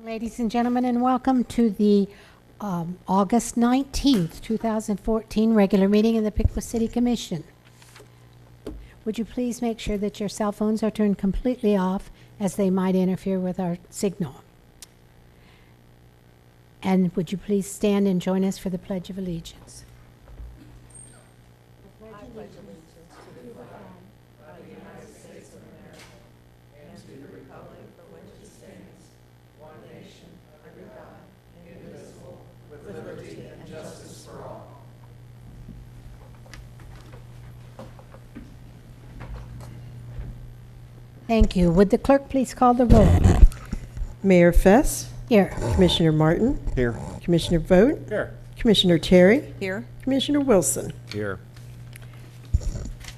Ladies and gentlemen, and welcome to the August 19th, 2014 regular meeting of the Piqua City Commission. Would you please make sure that your cell phones are turned completely off, as they might interfere with our signal? And would you please stand and join us for the Pledge of Allegiance? Thank you. Would the clerk please call the roll? Mayor Fess. Here. Commissioner Martin. Here. Commissioner Vogt. Here. Commissioner Terry. Here. Commissioner Wilson. Here.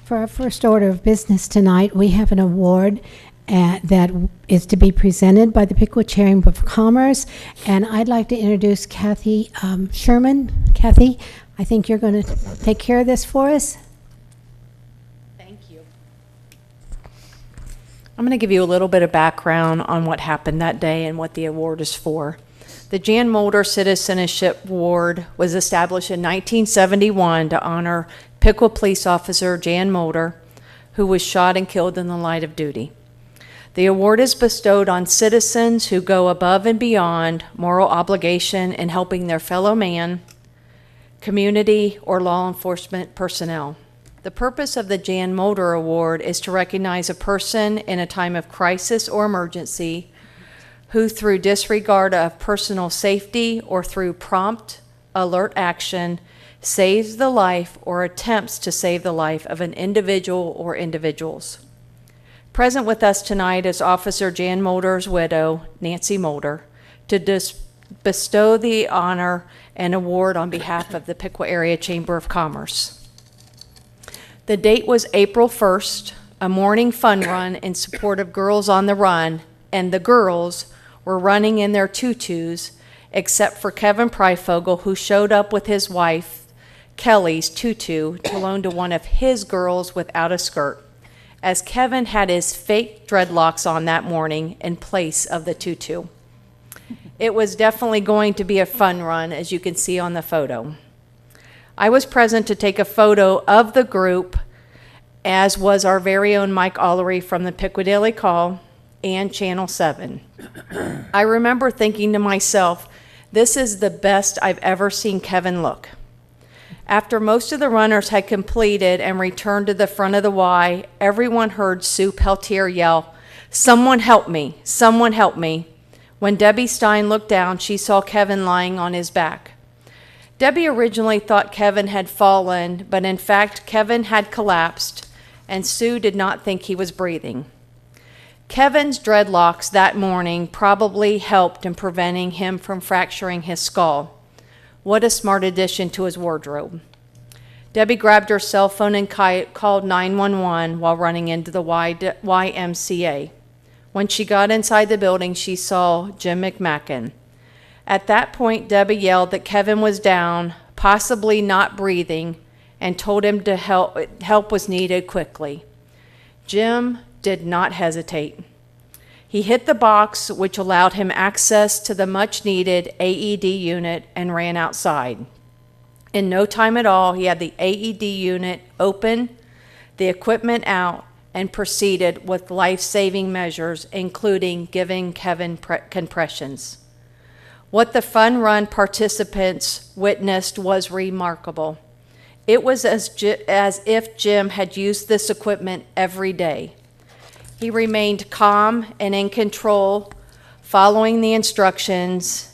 For our first order of business tonight, we have an award that is to be presented by the Piqua Chamber of Commerce, and I'd like to introduce Kathy Sherman. Kathy, I think you're going to take care of this for us. Thank you. I'm going to give you a little bit of background on what happened that day and what the award is for. The Jan Mulder Citizenship Award was established in 1971 to honor Piqua police officer Jan Mulder, who was shot and killed in the line of duty. The award is bestowed on citizens who go above and beyond moral obligation in helping their fellow man, community, or law enforcement personnel. The purpose of the Jan Mulder Award is to recognize a person in a time of crisis or emergency who, through disregard of personal safety or through prompt, alert action, saves the life or attempts to save the life of an individual or individuals. Present with us tonight is Officer Jan Mulder's widow, Nancy Mulder, to bestow the honor and award on behalf of the Piqua Area Chamber of Commerce. The date was April 1st, a morning fun run in support of Girls on the Run, and the girls were running in their tutus, except for Kevin Pryfogel, who showed up with his wife, Kelly's tutu, to loan to one of his girls without a skirt, as Kevin had his fake dreadlocks on that morning in place of the tutu. It was definitely going to be a fun run, as you can see on the photo. I was present to take a photo of the group, as was our very own Mike Ollery from the Piqua Daily Call and Channel 7. I remember thinking to myself, this is the best I've ever seen Kevin look. After most of the runners had completed and returned to the front of the Y, everyone heard Sue Peltier yell, "Someone help me, someone help me." When Debbie Stein looked down, she saw Kevin lying on his back. Debbie originally thought Kevin had fallen, but in fact, Kevin had collapsed, and Sue did not think he was breathing. Kevin's dreadlocks that morning probably helped in preventing him from fracturing his skull. What a smart addition to his wardrobe. Debbie grabbed her cell phone and called 911 while running into the YMCA. When she got inside the building, she saw Jim McMacken. At that point, Debbie yelled that Kevin was down, possibly not breathing, and told him to help was needed quickly. Jim did not hesitate. He hit the box, which allowed him access to the much-needed AED unit, and ran outside. In no time at all, he had the AED unit open, the equipment out, and proceeded with life-saving measures, including giving Kevin compressions. What the fun run participants witnessed was remarkable. It was as if Jim had used this equipment every day. He remained calm and in control, following the instructions,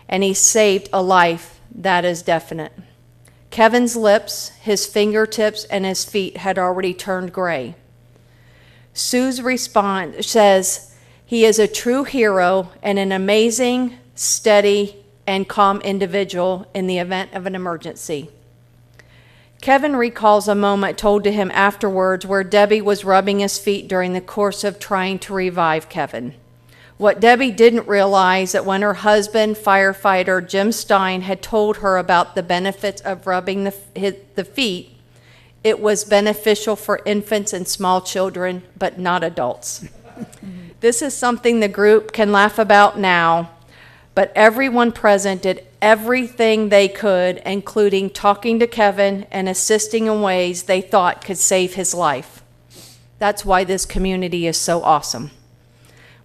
and he saved a life, that is definite. Kevin's lips, his fingertips, and his feet had already turned gray. Sue's response says, "He is a true hero and an amazing, steady, and calm individual in the event of an emergency." Kevin recalls a moment told to him afterwards where Debbie was rubbing his feet during the course of trying to revive Kevin. What Debbie didn't realize that when her husband, firefighter Jim Stein, had told her about the benefits of rubbing the feet, it was beneficial for infants and small children, but not adults. This is something the group can laugh about now, but everyone present did everything they could, including talking to Kevin and assisting in ways they thought could save his life. That's why this community is so awesome.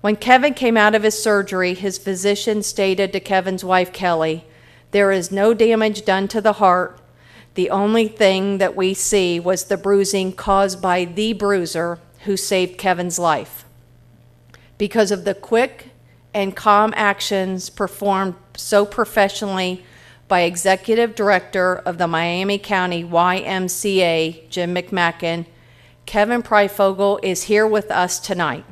When Kevin came out of his surgery, his physician stated to Kevin's wife, Kelly, "There is no damage done to the heart. The only thing that we see was the bruising caused by the bruiser who saved Kevin's life." Because of the quick and calm actions performed so professionally by Executive Director of the Miami County YMCA, Jim McMacken, Kevin Pryfogle is here with us tonight.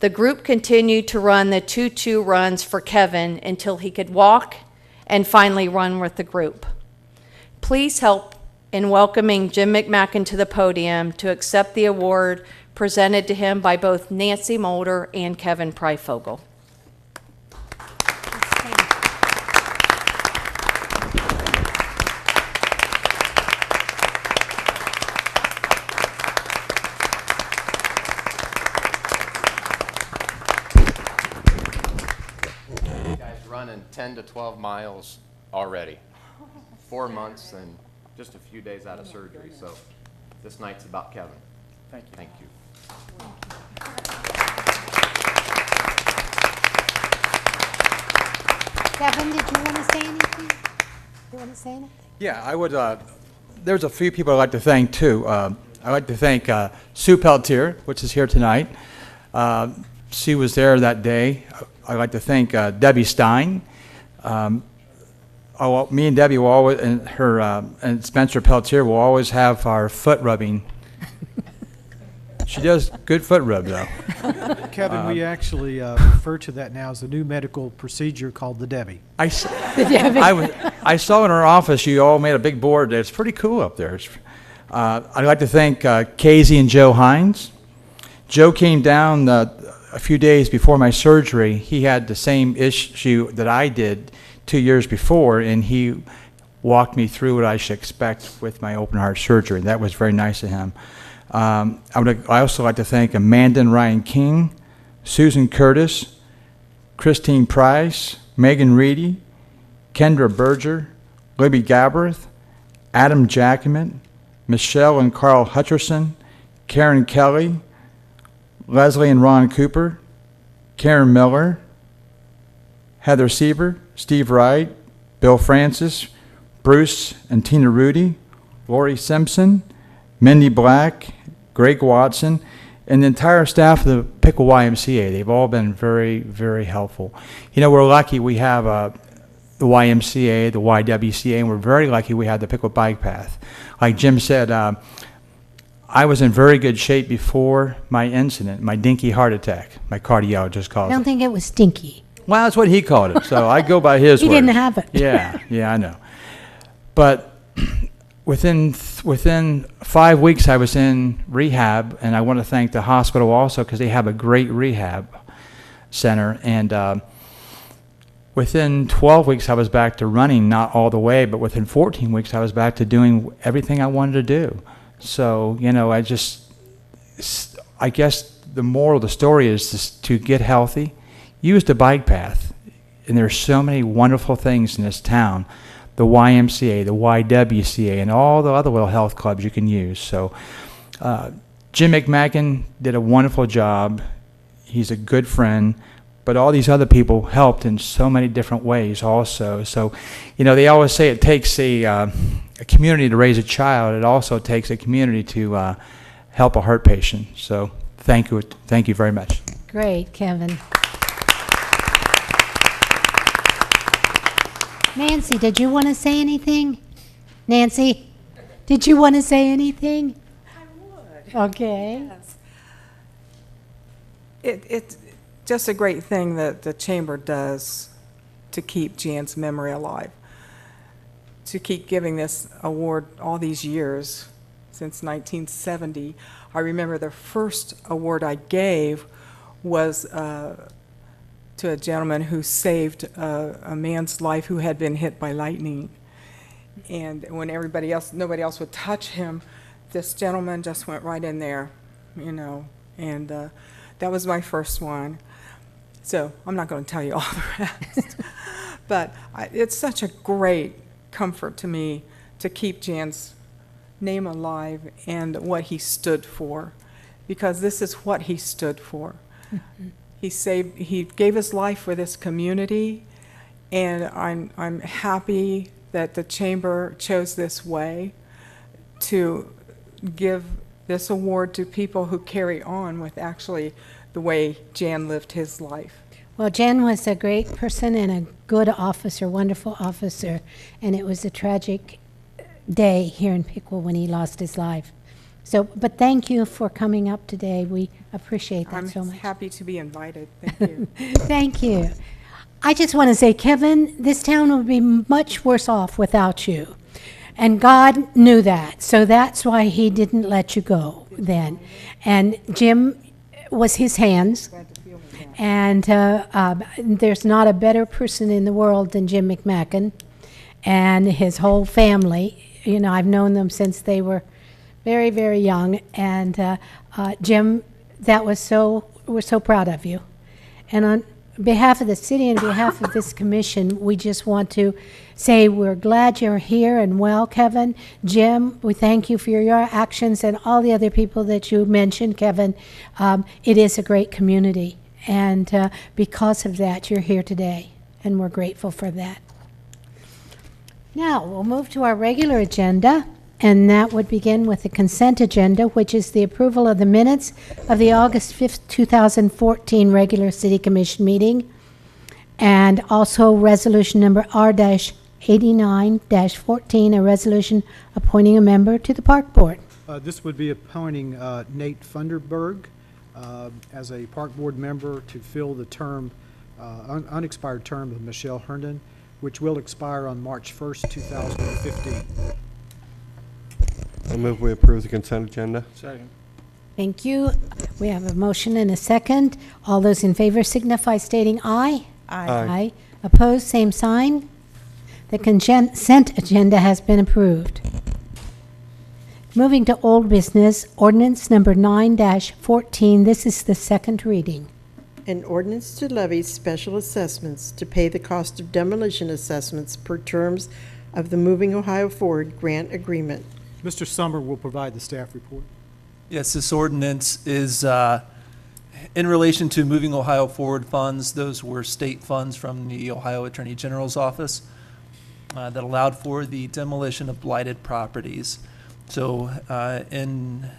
The group continued to run the 2-2 runs for Kevin until he could walk and finally run with the group. Please help in welcoming Jim McMacken to the podium to accept the award presented to him by both Nancy Mulder and Kevin Pryfogle. Running 10 to 12 miles already. 4 months and just a few days out of surgery. So this night's about Kevin. Thank you. Thank you. Kevin, did you want to say anything? You want to say anything? Yeah, I would. There's a few people I'd like to thank too. I'd like to thank Sue Peltier, which is here tonight. She was there that day. I'd like to thank Debbie Stein. Me and Debbie will always, and Spencer Peltier will always have our foot rubbing. She does good foot rub though. Kevin, we actually refer to that now as a new medical procedure called the Debbie. I saw in our office you all made a big board there. It's pretty cool up there. I'd like to thank Casey and Joe Hines. Joe came down a few days before my surgery. He had the same issue that I did 2 years before, and he walked me through what I should expect with my open heart surgery. That was very nice of him. I also like to thank Amanda and Ryan King, Susan Curtis, Christine Price, Megan Reedy, Kendra Berger, Libby Gabarth, Adam Jackman, Michelle and Carl Hutcherson, Karen Kelly, Leslie and Ron Cooper, Karen Miller, Heather Sieber, Steve Wright, Bill Francis, Bruce and Tina Rudy, Lori Simpson, Mindy Black, Greg Watson, and the entire staff of the Piqua YMCA. They've all been very, very helpful. You know, we're lucky we have the YMCA, the YWCA, and we're very lucky we have the Piqua Bike Path. Like Jim said, I was in very good shape before my incident, my dinky heart attack, my cardiologist called I it. don't think it was stinky. Well, that's what he called it, so I go by his He word. didn't have it. Yeah, I know. But within 5 weeks, I was in rehab, and I want to thank the hospital also because they have a great rehab center. And within 12 weeks, I was back to running, not all the way, but within 14 weeks, I was back to doing everything I wanted to do. So, you know, I guess the moral of the story is just to get healthy, use the bike path. And there's so many wonderful things in this town, the YMCA, the YWCA, and all the other little health clubs you can use. So Jim McMacken did a wonderful job. He's a good friend. But all these other people helped in so many different ways also. So, you know, they always say it takes a community to raise a child. It also takes a community to help a heart patient. So thank you very much. Great, Kevin. Nancy, did you want to say anything? Nancy, did you want to say anything? I would. Okay. Yes. It's just a great thing that the Chamber does to keep Jan's memory alive, to keep giving this award all these years, since 1970. I remember the first award I gave was to a gentleman who saved a man's life who had been hit by lightning. And when nobody else would touch him, this gentleman just went right in there, you know, and that was my first one. So I'm not going to tell you all the rest. But it's such a great comfort to me to keep Jan's name alive and what he stood for, because this is what he stood for. He gave his life for this community, and I'm happy that the chamber chose this way to give this award to people who carry on with actually the way Jan lived his life. Well, Jan was a great person and a good officer, wonderful officer, and it was a tragic day here in Piqua when he lost his life. So, but thank you for coming up today. We appreciate that so I'm much. happy to be invited. Thank you. Thank you. I just want to say, Kevin, this town would be much worse off without you. And God knew that, so that's why he didn't let you go then. And Jim was his hands. And there's not a better person in the world than Jim McMacken and his whole family. You know, I've known them since they were very, very young. And Jim, we're so proud of you. And on behalf of the city and behalf of this commission, we just want to say we're glad you're here and well, Kevin. Jim, we thank you for your actions and all the other people that you mentioned, Kevin. It is a great community. And because of that, you're here today, and we're grateful for that. Now, we'll move to our regular agenda, and that would begin with the consent agenda, which is the approval of the minutes of the August 5th, 2014 regular City Commission meeting, and also resolution number R-89-14, a resolution appointing a member to the Park Board. This would be appointing Nate Funderburg as a Park Board member to fill the term, unexpired term of Michelle Herndon, which will expire on March 1st, 2015. I move we approve the consent agenda. Second. Thank you. We have a motion and a second. All those in favor signify stating aye. Aye. Opposed, same sign. The consent agenda has been approved. Moving to old business, ordinance number 9-14. This is the second reading. An ordinance to levy special assessments to pay the cost of demolition assessments per terms of the Moving Ohio Forward grant agreement. Mr. Summer will provide the staff report. Yes, this ordinance is in relation to Moving Ohio Forward funds. Those were state funds from the Ohio Attorney General's office that allowed for the demolition of blighted properties. So in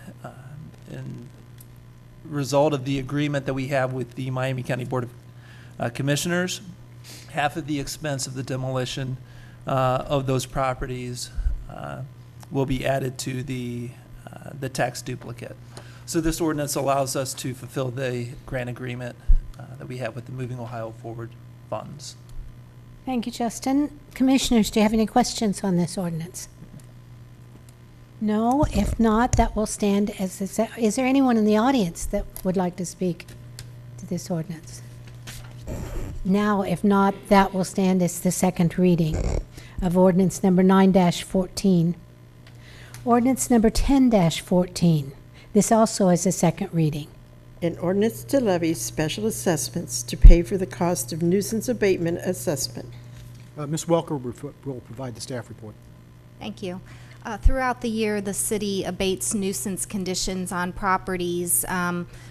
result of the agreement that we have with the Miami County Board of Commissioners, half of the expense of the demolition of those properties will be added to the tax duplicate. So this ordinance allows us to fulfill the grant agreement that we have with the Moving Ohio Forward funds. Thank you, Justin. Commissioners, do you have any questions on this ordinance? No? If not, that will stand as is there anyone in the audience that would like to speak to this ordinance? Now, if not, that will stand as the second reading of ordinance number 9-14. Ordinance number 10-14. This also is a second reading. An ordinance to levy special assessments to pay for the cost of nuisance abatement assessment. Ms. Welker will provide the staff report. Thank you. Throughout the year, the city abates nuisance conditions on properties,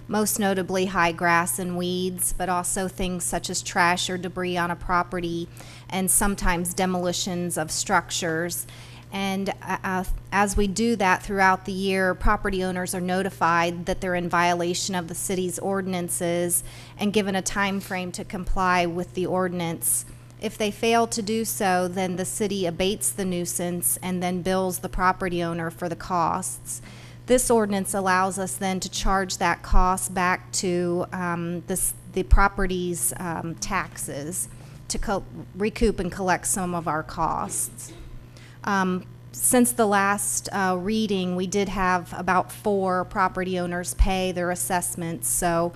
most notably high grass and weeds, but also things such as trash or debris on a property, and sometimes demolitions of structures. And as we do that throughout the year, property owners are notified that they're in violation of the city's ordinances and given a time frame to comply with the ordinance. If they fail to do so, then the city abates the nuisance and then bills the property owner for the costs. This ordinance allows us then to charge that cost back to the property's taxes to recoup and collect some of our costs. Since the last reading, we did have about 4 property owners pay their assessments, so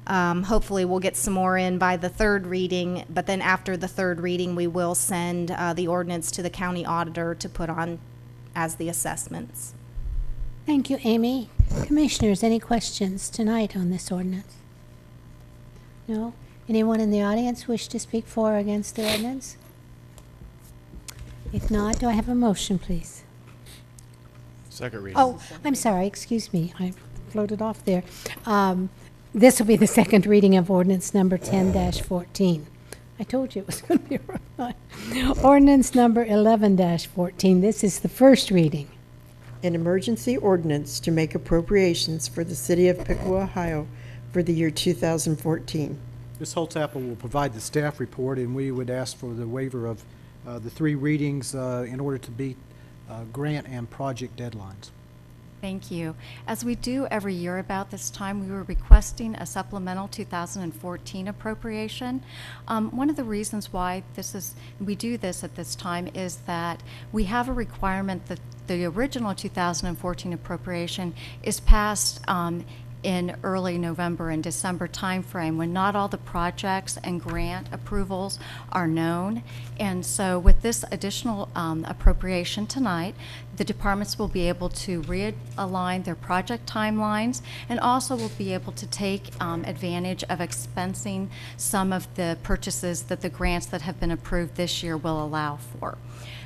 hopefully we'll get some more in by the third reading, but then after the third reading, we will send the ordinance to the county auditor to put on as the assessments. Thank you, Amy. Commissioners, any questions tonight on this ordinance? No? Anyone in the audience wish to speak for or against the ordinance? If not, do I have a motion, please? Second reading. Oh, I'm sorry, excuse me, I floated off there. This will be the second reading of ordinance number 10-14. I told you it was going to be right. Ordinance number 11-14. This is the first reading. An emergency ordinance to make appropriations for the city of Piqua, Ohio for the year 2014. Ms. Holtzapfel will provide the staff report, and we would ask for the waiver of the 3 readings in order to beat grant and project deadlines. Thank you. As we do every year about this time, we were requesting a supplemental 2014 appropriation. One of the reasons why we do this at this time is that we have a requirement that the original 2014 appropriation is passed in early November and December timeframe when not all the projects and grant approvals are known. And so with this additional appropriation tonight, the departments will be able to realign their project timelines and also will be able to take advantage of expensing some of the purchases that the grants that have been approved this year will allow for.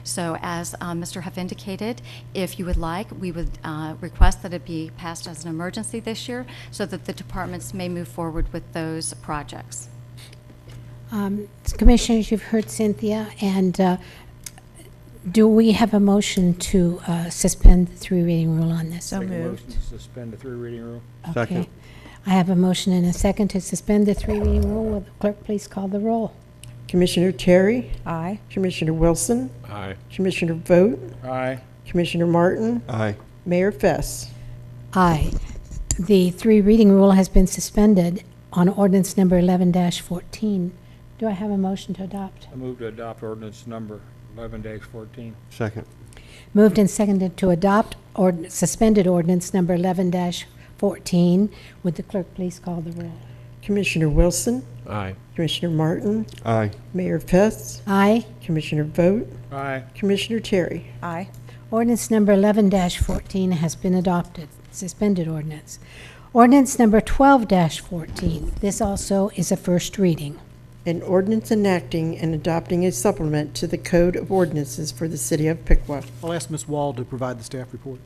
So as Mr. Huff indicated, if you would like, we would request that it be passed as an emergency this year so that the departments may move forward with those projects. Commissioners, you've heard Cynthia, and do we have a motion to suspend the 3 reading rule on this? Make a motion to suspend the 3 reading rule. Second. Okay. I have a motion and a second to suspend the 3 reading rule. Will the clerk please call the roll? Commissioner Terry, Aye. Commissioner Wilson, Aye. Commissioner Vogt, Aye. Commissioner Martin, Aye. Mayor Fess. Aye. The 3 reading rule has been suspended on ordinance number 11-14. Do I have a motion to adopt? I move to adopt ordinance number 11-14. Second. Moved and seconded to adopt suspended ordinance number 11-14. Would the clerk please call the roll? Commissioner Wilson, Aye. Commissioner Martin, Aye. Mayor Fess, Aye. Commissioner Vogt, Aye. Commissioner Terry. Aye. Ordinance number 11-14 has been adopted, suspended ordinance. Ordinance number 12-14. This also is a first reading. An ordinance enacting and adopting a supplement to the Code of Ordinances for the city of Piqua. I'll ask Ms. Wall to provide the staff report.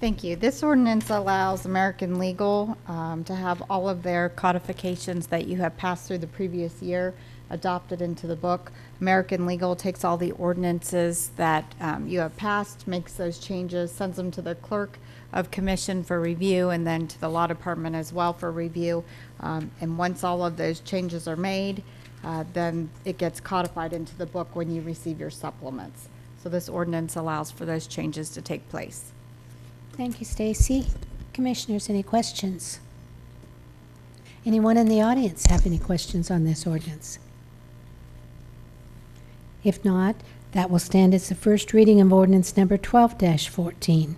Thank you. This ordinance allows American Legal to have all of their codifications that you have passed through the previous year adopted into the book. American Legal takes all the ordinances that you have passed, makes those changes, sends them to the clerk of commission for review, and then to the law department as well for review. And once all of those changes are made, then it gets codified into the book when you receive your supplements. So this ordinance allows for those changes to take place. Thank you, Stacy. Commissioners, any questions? Anyone in the audience have any questions on this ordinance? If not, that will stand as the first reading of ordinance number 12-14.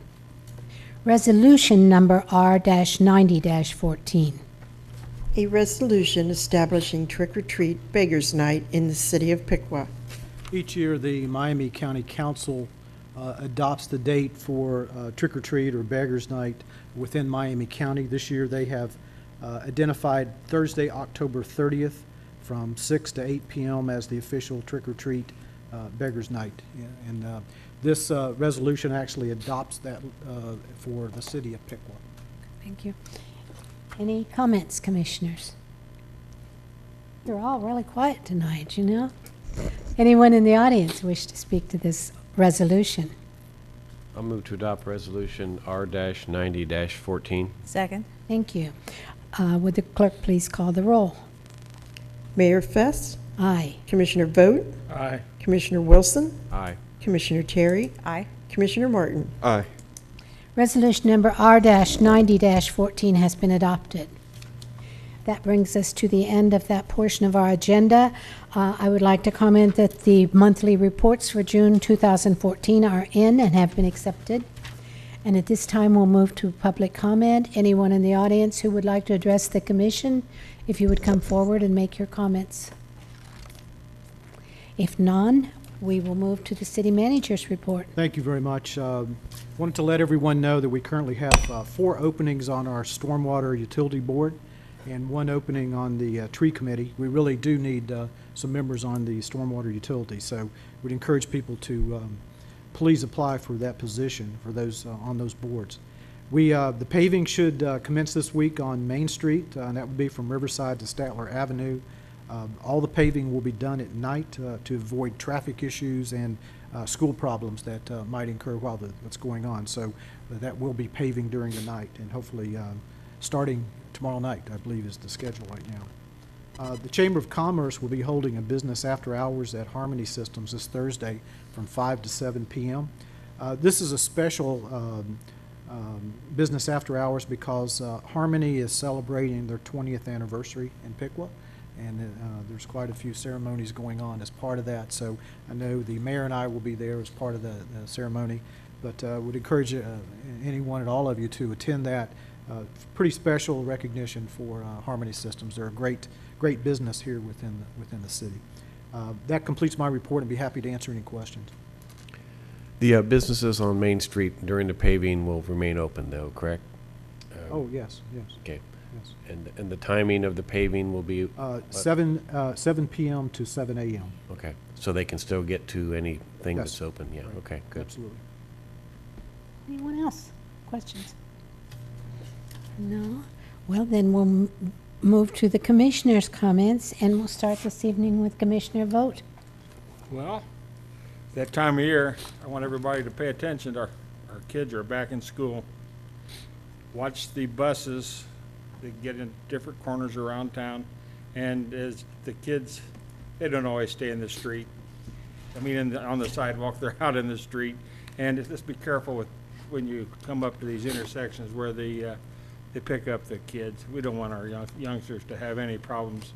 Resolution number R-90-14. A resolution establishing trick-or-treat Beggars Night in the city of Piqua. Each year, the Miami County Council adopts the date for trick-or-treat or Beggars Night within Miami County. This year, they have identified Thursday, October 30th from 6 to 8 p.m. as the official trick-or-treat Beggars Night. And this resolution actually adopts that for the city of Piqua. Thank you. Any comments, commissioners? They're all really quiet tonight, you know? Anyone in the audience wish to speak to this resolution? I'll move to adopt resolution R-90-14. Second. Thank you. Would the clerk please call the roll? Mayor Fess, Aye. Commissioner Vogt, Aye. Commissioner Wilson, Aye. Commissioner Terry, Aye. Commissioner Martin. Aye. Resolution number R-90-14 has been adopted. That brings us to the end of that portion of our agenda. I would like to comment that the monthly reports for June 2014 are in and have been accepted. And at this time, we'll move to public comment. Anyone in the audience who would like to address the commission, if you would come forward and make your comments. If none, we will move to the city manager's report. Thank you very much. Wanted to let everyone know that we currently have 4 openings on our Stormwater Utility Board, and one opening on the tree committee. We really do need some members on the stormwater utility, so we'd encourage people to please apply for that position for those on those boards. The paving should commence this week on Main Street, and that would be from Riverside to Statler Avenue. All the paving will be done at night to avoid traffic issues and school problems that might incur while that's going on. So that will be paving during the night, and hopefully starting tomorrow night, I believe, is the schedule right now. The Chamber of Commerce will be holding a business after hours at Harmony Systems this Thursday from 5 to 7 p.m. This is a special business after hours because Harmony is celebrating their 20th anniversary in Piqua, and there's quite a few ceremonies going on as part of that. So I know the mayor and I will be there as part of the ceremony, but would encourage anyone and all of you to attend that. Pretty special recognition for Harmony Systems. They're a great business here within the city. That completes my report. I'd be happy to answer any questions. The businesses on Main Street during the paving will remain open, though, correct? Oh, yes. Okay. Yes. And the timing of the paving will be? 7 p.m. to 7 a.m. Okay, so they can still get to anything Yes. that's open? Yeah, Right. okay, good. Absolutely. Anyone else? Questions? No? Well, then we'll move to the commissioners' comments, and we'll start this evening with Commissioner Vogt. Well, that time of year, I want everybody to pay attention. Our kids are back in school. Watch the buses that get in different corners around town. And as the kids, they don't always stay in the street. I mean, on the sidewalk, they're out in the street. And just be careful with when you come up to these intersections where they pick up the kids. We don't want our youngsters to have any problems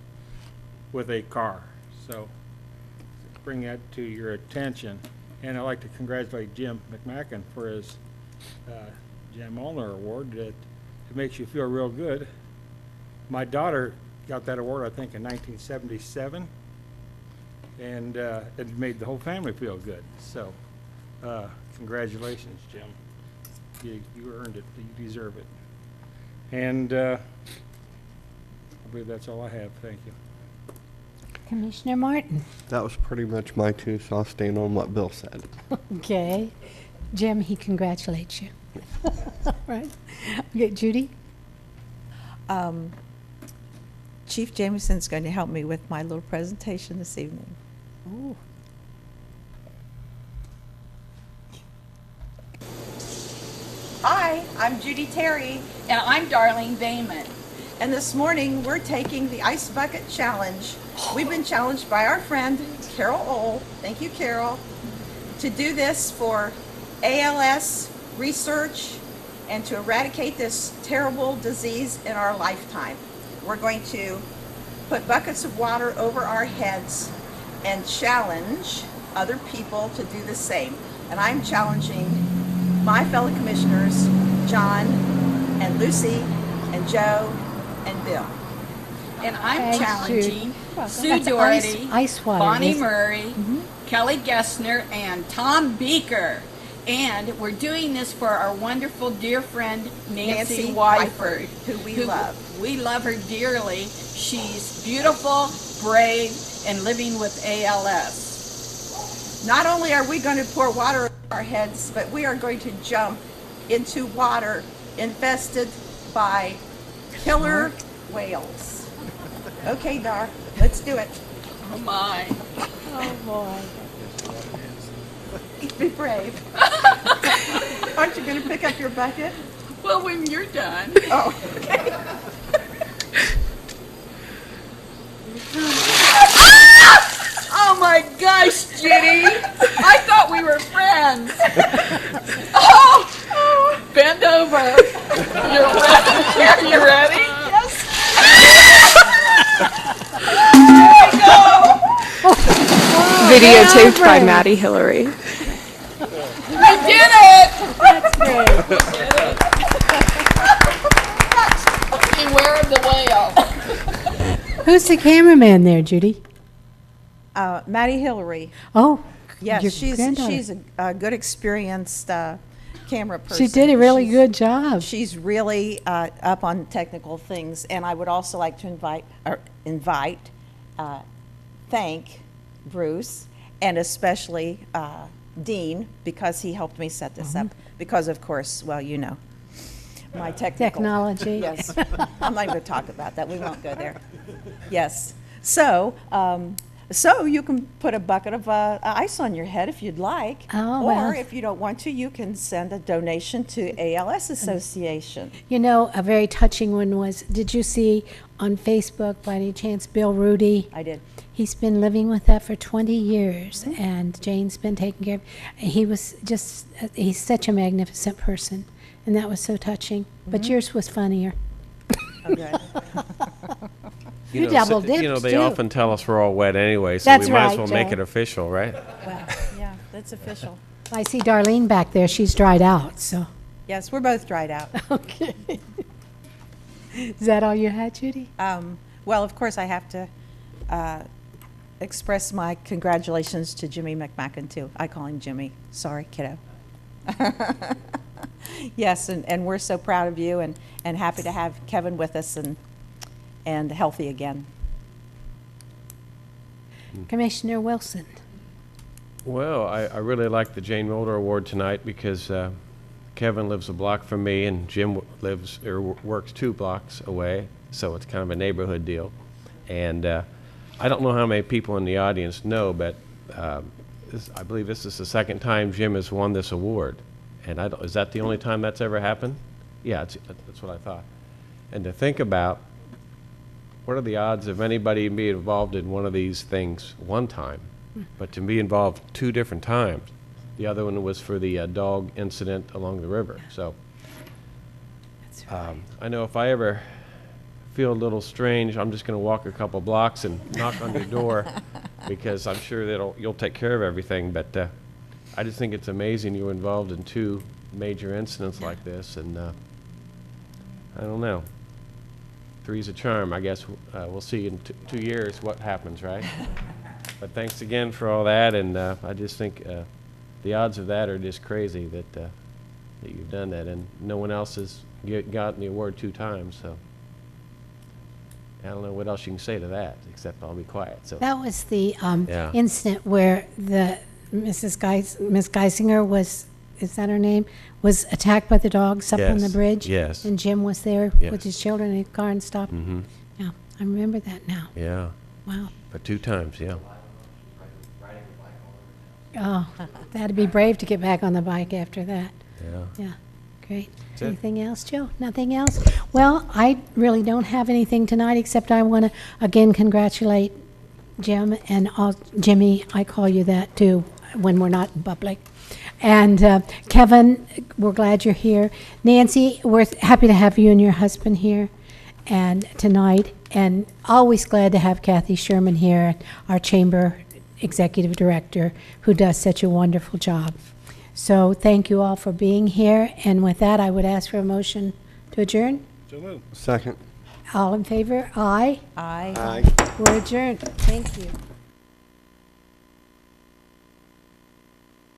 with a car. So bring that to your attention. And I'd like to congratulate Jim McMacken for his Jan Molnar Award. It makes you feel real good. My daughter got that award, I think, in 1977, and it made the whole family feel good. So congratulations, Jim. You earned it. You deserve it. And I believe that's all I have. Thank you. Commissioner Martin. That was pretty much my two, so I'll stand on what Bill said. Okay. Jim, he congratulates you. All right. Okay, Judy? Chief Jameson's going to help me with my little presentation this evening. Ooh. Hi, I'm Judy Terry. And I'm Darlene Bayman. And this morning we're taking the Ice Bucket Challenge. We've been challenged by our friend Carol Ohl, thank you Carol, to do this for ALS research and to eradicate this terrible disease in our lifetime. We're going to put buckets of water over our heads and challenge other people to do the same. And I'm challenging my fellow commissioners, John and Lucy and Joe and Bill. And I'm Thanks, challenging Judy. Sue That's Doherty, ice water, Bonnie isn't it? Murray, Kelly Gessner, and Tom Beaker. And we're doing this for our wonderful dear friend Nancy Wyford, who we love. We love her dearly. She's beautiful, brave, and living with ALS. Not only are we going to pour water on our heads, but we are going to jump into water infested by killer whales. Okay, Dar, let's do it. Oh my. Oh, boy. Be brave. Aren't you going to pick up your bucket? Well, when you're done. Oh, okay. Oh my gosh, Judy! I thought we were friends. Oh, bend over. You're ready. Are you ready? Yes. There we go. Videotaped by Maddie Hillary. We did it! That's great. Beware of the whale. Who's the cameraman there, Judy? Maddie Hillary. Oh, Yes, your she's granddaughter. a good, experienced camera person. She did a really She's- good job. She's really up on technical things, and I would also like to thank Bruce, and especially Dean, because he helped me set this up. Because, of course, well, you know, my Technology. Yes. I'm not even going to talk about that. We won't go there. Yes. So, so you can put a bucket of ice on your head if you'd like. Oh, or well. if you don't want to, you can send a donation to ALS Association. You know, a very touching one was, did you see on Facebook by any chance Bill Rudy? I did. He's been living with that for 20 years, and Jane's been taking care of. He was just, he's such a magnificent person, and that was so touching. But yours was funnier. Oh, good. You double dipped, You know, they too. often tell us we're all wet anyway, so That's we might right, as well make Joe. it official, right? Well, yeah, that's official. I see Darlene back there. She's dried out, so. Yes, we're both dried out. Okay. Is that all you had, Judy? Well, of course, I have to express my congratulations to Jimmy McMacken, too. I call him Jimmy. Sorry, kiddo. Yes, and we're so proud of you and happy to have Kevin with us and healthy again. Commissioner Wilson. Well, I really like the Jane Mulder Award tonight because Kevin lives a block from me and Jim lives or works 2 blocks away, so it's kind of a neighborhood deal. And I don't know how many people in the audience know, but I believe this is the second time Jim has won this award. And is that the only time that's ever happened? Yeah, that's what I thought. And to think about, what are the odds of anybody being involved in one of these things one time? But to be involved 2 different times. The other one was for the dog incident along the river. So I know if I ever feel a little strange, I'm just going to walk a couple blocks and knock on your door because I'm sure that you'll take care of everything. But I just think it's amazing you were involved in 2 major incidents like this. And I don't know. 3's a charm. I guess we'll see in 2 years what happens, right? But thanks again for all that, and I just think the odds of that are just crazy that you've done that, and no one else has gotten the award 2 times. So I don't know what else you can say to that, except I'll be quiet. So That was the Yeah. incident where the Miss Geisinger was, is that her name, was attacked by the dogs up on the Yes, bridge? yes. And Jim was there Yes. with his children in a car and stopped? Mhm. Yeah, I remember that now. yeah, Wow. but 2 times, yeah. Oh, that'd be brave to get back on the bike after that. Yeah. Yeah, great. That's it. Anything else, Joe? Nothing else? Well, I really don't have anything tonight, except I want to, again, congratulate Jim and Jimmy. I call you that, too, when we're not in public. And Kevin, we're glad you're here. Nancy, we're happy to have you and your husband here and tonight. And always glad to have Kathy Sherman here, our chamber executive director, who does such a wonderful job. So thank you all for being here. And with that, I would ask for a motion to adjourn. So moved. Second. All in favor? Aye. Aye. Aye. We're adjourned. Thank you.